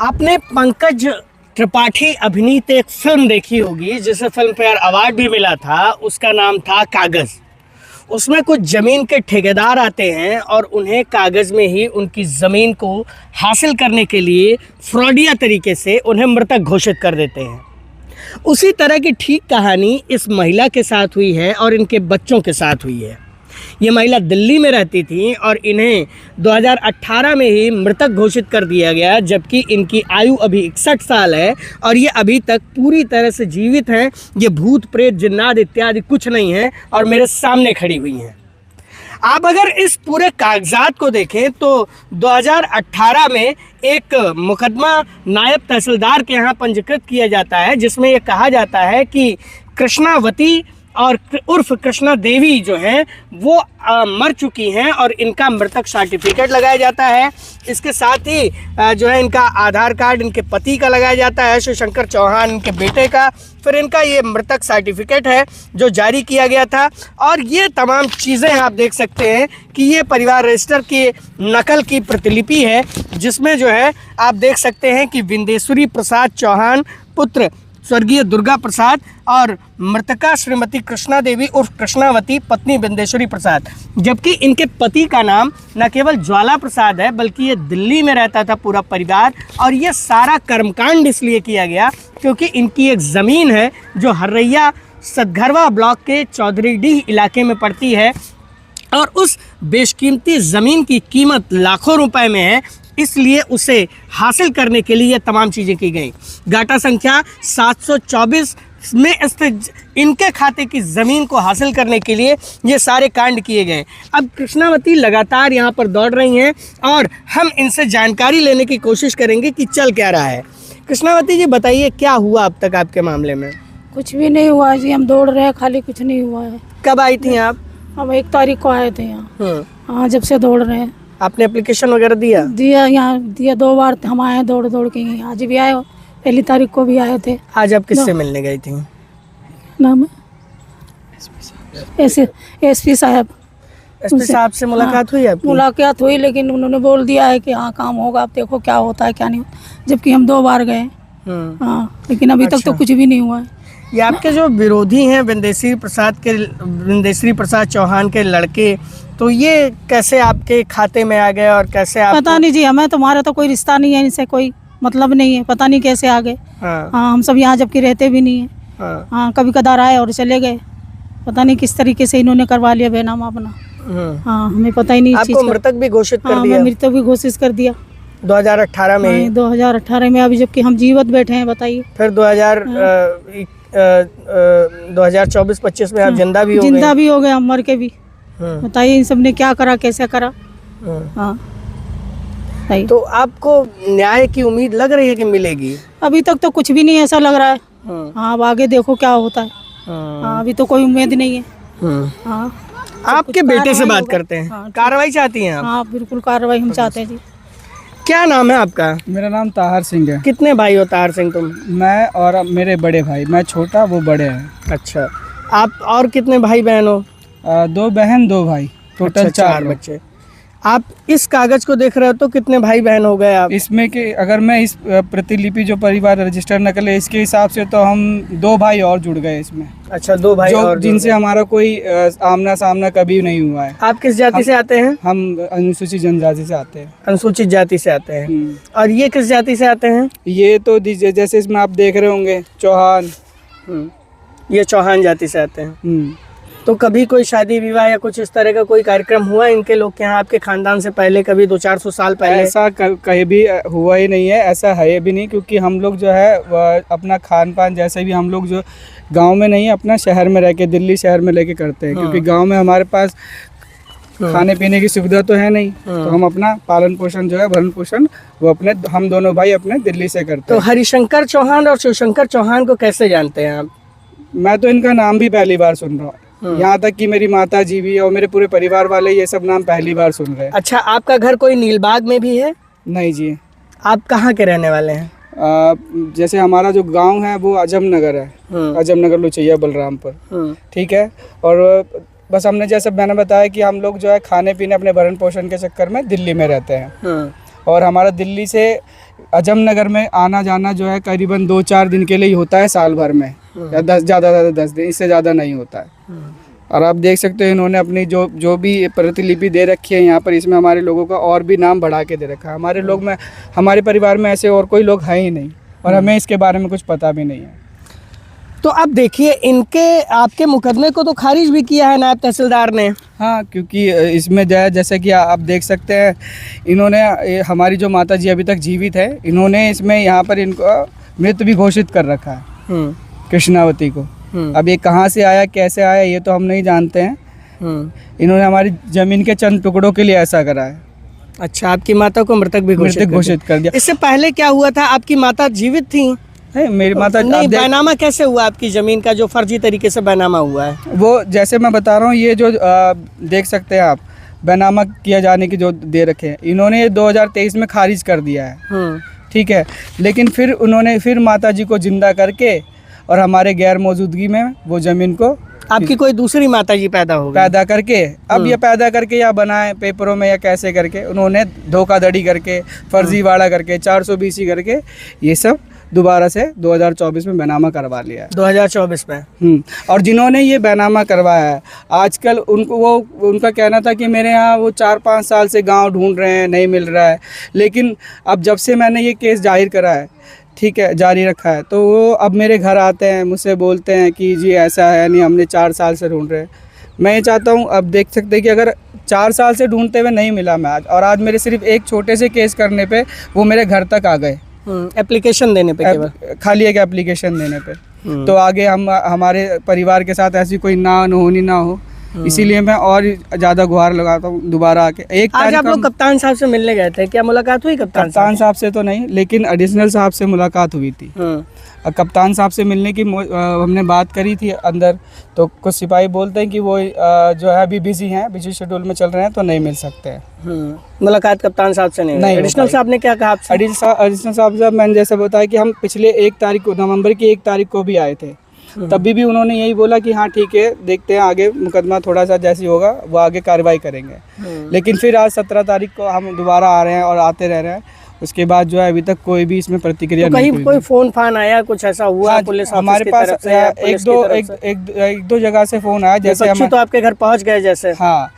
आपने पंकज त्रिपाठी अभिनीत एक फिल्म देखी होगी जिसे फिल्म फेयर अवार्ड भी मिला था। उसका नाम था कागज़। उसमें कुछ ज़मीन के ठेकेदार आते हैं और उन्हें कागज़ में ही उनकी ज़मीन को हासिल करने के लिए फ्रॉडिया तरीके से उन्हें मृतक घोषित कर देते हैं। उसी तरह की ठीक कहानी इस महिला के साथ हुई है और इनके बच्चों के साथ हुई है। ये महिला दिल्ली में रहती थी और इन्हें 2018 में ही मृतक घोषित कर दिया गया, जबकि इनकी आयु अभी 61 साल है और ये अभी तक पूरी तरह से जीवित हैं। ये भूत प्रेत जिन्नात इत्यादि कुछ नहीं है और मेरे सामने खड़ी हुई हैं। आप अगर इस पूरे कागजात को देखें तो 2018 में एक मुकदमा नायब तहसीलदार के यहाँ पंजीकृत किया जाता है, जिसमें ये कहा जाता है कि कृष्णावती और उर्फ कृष्णा देवी जो हैं वो मर चुकी हैं और इनका मृतक सर्टिफिकेट लगाया जाता है। इसके साथ ही जो है इनका आधार कार्ड इनके पति का लगाया जाता है, शिवशंकर चौहान इनके बेटे का। फिर इनका ये मृतक सर्टिफिकेट है जो जारी किया गया था। और ये तमाम चीज़ें आप देख सकते हैं कि ये परिवार रजिस्टर की नकल की प्रतिलिपि है, जिसमें जो है आप देख सकते हैं कि विंदेश्वरी प्रसाद चौहान पुत्र स्वर्गीय दुर्गा प्रसाद और मृतका श्रीमती कृष्णा देवी उर्फ कृष्णावती पत्नी बिंदेश्वरी प्रसाद। जबकि इनके पति का नाम न केवल ज्वाला प्रसाद है बल्कि ये दिल्ली में रहता था पूरा परिवार। और ये सारा कर्मकांड इसलिए किया गया क्योंकि इनकी एक ज़मीन है जो हर्रैया सतघरवा ब्लॉक के चौधरीडीह इलाके में पड़ती है और उस बेशकीमती ज़मीन की कीमत लाखों रुपए में है, इसलिए उसे हासिल करने के लिए ये तमाम चीज़ें की गई। गाटा संख्या 724 में स्थित इनके खाते की ज़मीन को हासिल करने के लिए ये सारे कांड किए गए। अब कृष्णावती लगातार यहाँ पर दौड़ रही हैं और हम इनसे जानकारी लेने की कोशिश करेंगे कि चल क्या रहा है। कृष्णावती जी बताइए, क्या हुआ अब तक आपके मामले में? कुछ भी नहीं हुआ जी, हम दौड़ रहे हैं, खाली कुछ नहीं हुआ है। कब आई थी आप? हम 1 तारीख को आए थे यहाँ। हाँ, जब से दौड़ रहे हैं। आपने एप्लीकेशन वगैरह दिया यहाँ दिया 2 बार हम आए दौड़ दौड़ के। आज भी आए, 1 तारीख को भी आए थे। आज आप किससे मिलने गई थी? नाम एसपी साहब। एसपी साहब से मुलाकात हुई आपकी? मुलाकात हुई, लेकिन उन्होंने बोल दिया है कि हाँ काम होगा, अब देखो क्या होता है क्या नहीं होता, जबकि हम 2 बार गए। हाँ, लेकिन अभी तक तो कुछ भी नहीं हुआ है। ये आपके जो विरोधी हैं विंदेश्वरी प्रसाद चौहान के लड़के, तो ये कैसे आपके खाते में आ गए और कैसे आप? पता नहीं जी, हमें तुम्हारा तो कोई रिश्ता नहीं है, इनसे कोई मतलब नहीं है, पता नहीं कैसे आ गए। हाँ, हम सब यहाँ जबकि रहते भी नहीं है। हाँ, कभी कदार आए और चले गए, पता नहीं किस तरीके से इन्होंने करवा लिया बेनामा अपना। हाँ, हमें पता ही नहीं। आपको मृतक भी घोषित कर दिया? मृतक भी घोषित कर दिया 2018 में। 2018 में, अभी जबकि हम जीवित बैठे हैं, बताइए। फिर 2024-25 में आप जिंदा भी हो गए। हम मर के भी। बताइए इन सब ने क्या करा, कैसे करा। हाँ, तो आपको न्याय की उम्मीद लग रही है कि मिलेगी? अभी तक तो कुछ भी नहीं ऐसा लग रहा है। हाँ, अब आगे देखो क्या होता है। हाँ, अभी तो कोई उम्मीद नहीं है। हाँ, आपके बेटे से बात करते हैं। कार्रवाई चाहती हैं आप? हाँ, बिल्कुल कार्रवाई हम चाहते हैं जी। क्या नाम है आपका? मेरा नाम ताहर सिंह है। कितने भाई हो ताहर सिंह तुम? मैं और मेरे बड़े भाई, मैं छोटा वो बड़े हैं। अच्छा, आप और कितने भाई बहन हो? 2 बहन 2 भाई, टोटल 4 बच्चे। आप इस कागज को देख रहे हो तो कितने भाई बहन हो गए आप? इसमें कि अगर मैं इस प्रतिलिपि जो परिवार रजिस्टर नकल है इसके हिसाब से तो हम 2 भाई और जुड़ गए इसमें। अच्छा, 2 भाई और जिनसे हमारा कोई आमना सामना कभी नहीं हुआ है। आप किस जाति से आते हैं? हम अनुसूचित जनजाति से आते हैं। अनुसूचित जाति से आते हैं। और ये किस जाति से आते हैं? ये तो जैसे इसमें आप देख रहे होंगे चौहान। ये चौहान जाति से आते हैं। तो कभी कोई शादी विवाह या कुछ इस तरह का कोई कार्यक्रम हुआ इनके लोग के यहाँ आपके खानदान से पहले, कभी 200-400 साल पहले? ऐसा कहीं भी हुआ ही नहीं है, ऐसा है भी नहीं, क्योंकि हम लोग जो है अपना खान पान जैसे भी हम लोग जो गांव में नहीं अपना शहर में रह के दिल्ली शहर में लेके करते हैं। क्योंकि गांव में हमारे पास खाने पीने की सुविधा तो है नहीं, तो हम अपना पालन पोषण जो है भरण पोषण वो हम दोनों भाई अपने दिल्ली से करते हैं। तो हरिशंकर चौहान और शिवशंकर चौहान को कैसे जानते हैं आप? मैं तो इनका नाम भी पहली बार सुन रहा हूँ। यहाँ तक कि मेरी माता जी भी और मेरे पूरे परिवार वाले ये सब नाम पहली बार सुन रहे हैं। अच्छा, आपका घर कोई नीलबाग में भी है? नहीं जी। आप कहाँ के रहने वाले हैं? जैसे हमारा जो गांव है वो अजमनगर है। अजमनगर लुचैया बलरामपुर। ठीक है। और बस हमने जैसे मैंने बताया कि हम लोग जो है खाने पीने अपने भरण पोषण के चक्कर में दिल्ली में रहते हैं। और हमारा दिल्ली से अजमनगर में आना जाना जो है करीबन 2-4 दिन के लिए ही होता है साल भर में, या 10 ज़्यादा 10 दिन, इससे ज़्यादा नहीं होता है। और आप देख सकते हो इन्होंने अपनी जो भी प्रतिलिपि दे रखी है यहाँ पर, इसमें हमारे लोगों का और भी नाम बढ़ा के दे रखा है। हमारे लोग में, हमारे परिवार में ऐसे और कोई लोग हैं ही नहीं, और हमें इसके बारे में कुछ पता भी नहीं है। तो अब देखिए, इनके आपके मुकदमे को तो खारिज भी किया है नायब तहसीलदार ने। हाँ, क्योंकि इसमें जो है जैसे कि आप देख सकते हैं, इन्होंने हमारी जो माता जी अभी तक जीवित है, इन्होंने इसमें यहाँ पर इनको मृत भी घोषित कर रखा है, कृष्णावती को। अब ये कहाँ से आया, कैसे आया, ये तो हम नहीं जानते हैं। इन्होंने हमारी ज़मीन के चंद टुकड़ों के लिए ऐसा करा है। अच्छा, आपकी माता को मृतक भी घोषित कर दिया। इससे पहले क्या हुआ था? आपकी माता जीवित थी? नहीं, मेरी माता नहीं, बैनामा कैसे हुआ आपकी ज़मीन का, जो फर्जी तरीके से बैनामा हुआ है? वो जैसे मैं बता रहा हूँ, ये जो देख सकते हैं आप, बैनामा किया जाने की जो दे रखे हैं, इन्होंने 2023 में खारिज कर दिया है। ठीक है, लेकिन फिर उन्होंने फिर माता जी को जिंदा करके और हमारे गैर मौजूदगी में वो ज़मीन को, आपकी कोई दूसरी माता जी पैदा करके, अब ये पैदा करके या बनाए पेपरों में या कैसे करके, उन्होंने धोखाधड़ी करके, फर्जीवाड़ा करके, 420 करके, ये सब दोबारा से 2024 में बैनामा करवा लिया है। 2024 में। और जिन्होंने ये बैनामा करवाया है, आजकल उनका कहना था कि मेरे यहाँ वो 4-5 साल से गांव ढूंढ रहे हैं, नहीं मिल रहा है। लेकिन अब जब से मैंने ये केस जाहिर करा है, ठीक है, जारी रखा है, तो वो अब मेरे घर आते हैं, मुझसे बोलते हैं कि जी ऐसा है नहीं, हमने 4 साल से ढूंढ रहे हैं। मैं ये चाहता हूँ, अब देख सकते हैं कि अगर 4 साल से ढूंढते हुए नहीं मिला मैं आज, और आज मेरे सिर्फ एक छोटे से केस करने पे वो मेरे घर तक आ गए, एप्लीकेशन देने पे, केवल खाली एक एप्लीकेशन देने पे। तो आगे हमारे परिवार के साथ ऐसी कोई ना अनहोनी ना हो, इसीलिए मैं और ज़्यादा गुहार लगाता हूँ दोबारा आके। आज आप लोग कप्तान साहब से मिलने गए थे, क्या मुलाकात हुई कप्तान साहब से? तो नहीं, लेकिन एडिशनल साहब से मुलाकात हुई थी। कप्तान साहब से मिलने की हमने बात करी थी अंदर, तो कुछ सिपाही बोलते हैं कि वो जो है अभी बिजी हैं, बिजी शेड्यूल में चल रहे हैं, तो नहीं मिल सकते हैं। मुलाकात कप्तान साहब से नहीं। एडिशनल साहब ने क्या कहा? एडिशनल साहब मैंने जैसे बताया कि हम पिछले 1 तारीख को, नवंबर की 1 तारीख को भी आए थे, तभी भी उन्होंने यही बोला कि हाँ ठीक है, देखते हैं आगे मुकदमा थोड़ा सा जैसी होगा वो आगे कार्रवाई करेंगे। लेकिन फिर आज 17 तारीख को हम दोबारा आ रहे हैं और आते रह रहे हैं। उसके बाद जो है अभी तक कोई भी इसमें प्रतिक्रिया तो नहीं। कहीं कोई फोन फान आया, कुछ ऐसा हुआ? पुलिस हमारे पास एक दो जगह से फोन आया, जैसे तो आपके घर पहुंच गए जैसे? हाँ,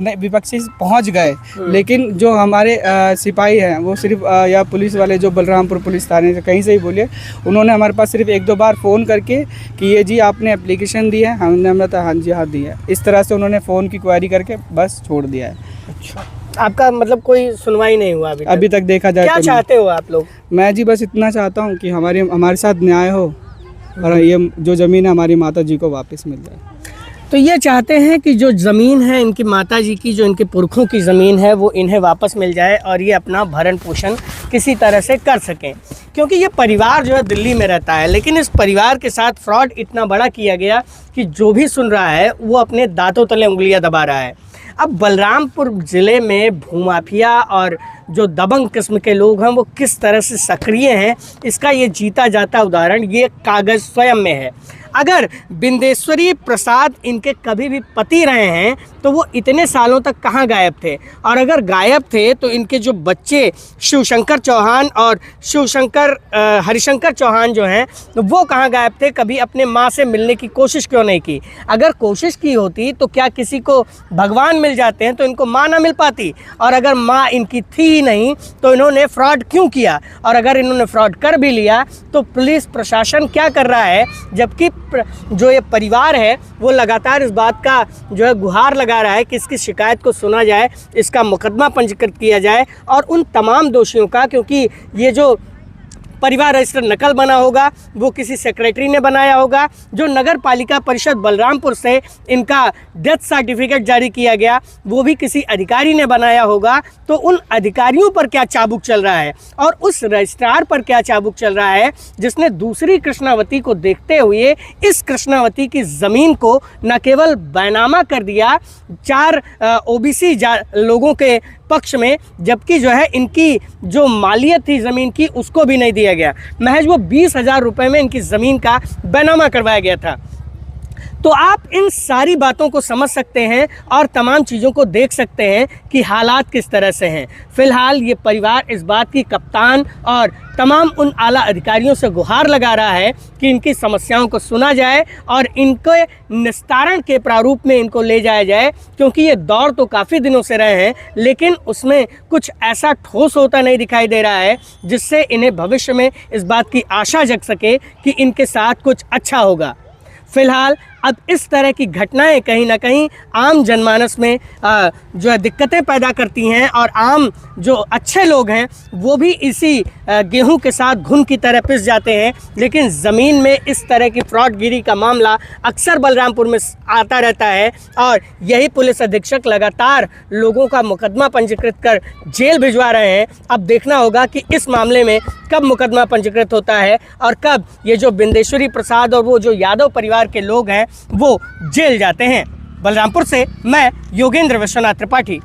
नहीं, विपक्षी पहुंच गए, लेकिन जो हमारे सिपाही हैं वो सिर्फ या पुलिस वाले जो बलरामपुर पुलिस थाने से कहीं से ही बोलिए, उन्होंने हमारे पास सिर्फ 1-2 बार फ़ोन करके कि ये जी आपने एप्लीकेशन दी है, हमने बताया हाँ जी हाँ दी है, इस तरह से उन्होंने फ़ोन की क्वेरी करके बस छोड़ दिया है। अच्छा, आपका मतलब कोई सुनवाई नहीं हुआ अभी तक देखा जाए? क्या चाहते हो आप लोग? मैं जी बस इतना चाहता हूँ कि हमारे साथ न्याय हो और ये जो ज़मीन है हमारी माता जी को वापस मिल जाए। तो ये चाहते हैं कि जो ज़मीन है इनकी माता जी की, जो इनके पुरखों की ज़मीन है, वो इन्हें वापस मिल जाए और ये अपना भरण पोषण किसी तरह से कर सकें, क्योंकि ये परिवार जो है दिल्ली में रहता है, लेकिन इस परिवार के साथ फ्रॉड इतना बड़ा किया गया कि जो भी सुन रहा है वो अपने दांतों तले उंगलियां दबा रहा है। अब बलरामपुर ज़िले में भूमाफिया और जो दबंग किस्म के लोग हैं वो किस तरह से सक्रिय हैं, इसका ये जीता जाता उदाहरण ये कागज़ स्वयं में है। अगर बिंदेश्वरी प्रसाद इनके कभी भी पति रहे हैं तो वो इतने सालों तक कहाँ गायब थे, और अगर गायब थे तो इनके जो बच्चे शिवशंकर चौहान और हरिशंकर चौहान जो हैं वो कहाँ गायब थे? कभी अपने माँ से मिलने की कोशिश क्यों नहीं की? अगर कोशिश की होती तो क्या किसी को भगवान मिल जाते हैं तो इनको माँ ना मिल पाती? और अगर माँ इनकी थी ही नहीं तो इन्होंने फ्रॉड क्यों किया? और अगर इन्होंने फ्रॉड कर भी लिया तो पुलिस प्रशासन क्या कर रहा है, जबकि जो ये परिवार है वो लगातार इस बात का जो है गुहार लगा रहा है कि इसकी शिकायत को सुना जाए, इसका मुकदमा पंजीकृत किया जाए और उन तमाम दोषियों का, क्योंकि ये जो परिवार रजिस्टर नकल बना होगा वो किसी सेक्रेटरी ने बनाया होगा, जो नगर पालिका परिषद बलरामपुर से इनका डेथ सर्टिफिकेट जारी किया गया वो भी किसी अधिकारी ने बनाया होगा। तो उन अधिकारियों पर क्या चाबुक चल रहा है और उस रजिस्ट्रार पर क्या चाबुक चल रहा है जिसने दूसरी कृष्णावती को देखते हुए इस कृष्णावती की ज़मीन को न केवल बैनामा कर दिया 4 ओबीसी लोगों के पक्ष में, जबकि जो है इनकी जो मालियत थी ज़मीन की उसको भी नहीं दिया गया। महज वो 20,000 रुपये में इनकी ज़मीन का बैनामा करवाया गया था। तो आप इन सारी बातों को समझ सकते हैं और तमाम चीज़ों को देख सकते हैं कि हालात किस तरह से हैं। फ़िलहाल ये परिवार इस बात की कप्तान और तमाम उन आला अधिकारियों से गुहार लगा रहा है कि इनकी समस्याओं को सुना जाए और इनके निस्तारण के प्रारूप में इनको ले जाया जाए, क्योंकि ये दौर तो काफ़ी दिनों से रहे हैं लेकिन उसमें कुछ ऐसा ठोस होता नहीं दिखाई दे रहा है जिससे इन्हें भविष्य में इस बात की आशा जग सके कि इनके साथ कुछ अच्छा होगा। फ़िलहाल अब इस तरह की घटनाएं कहीं ना कहीं आम जनमानस में जो है दिक्कतें पैदा करती हैं और आम जो अच्छे लोग हैं वो भी इसी गेहूं के साथ घुन की तरह पिस जाते हैं। लेकिन ज़मीन में इस तरह की फ्रॉडगिरी का मामला अक्सर बलरामपुर में आता रहता है और यही पुलिस अधीक्षक लगातार लोगों का मुकदमा पंजीकृत कर जेल भिजवा रहे हैं। अब देखना होगा कि इस मामले में कब मुकदमा पंजीकृत होता है और कब ये जो बिंदेश्वरी प्रसाद और वो जो यादव परिवार के लोग हैं वो जेल जाते हैं। बलरामपुर से मैं योगेंद्र विश्वनाथ त्रिपाठी।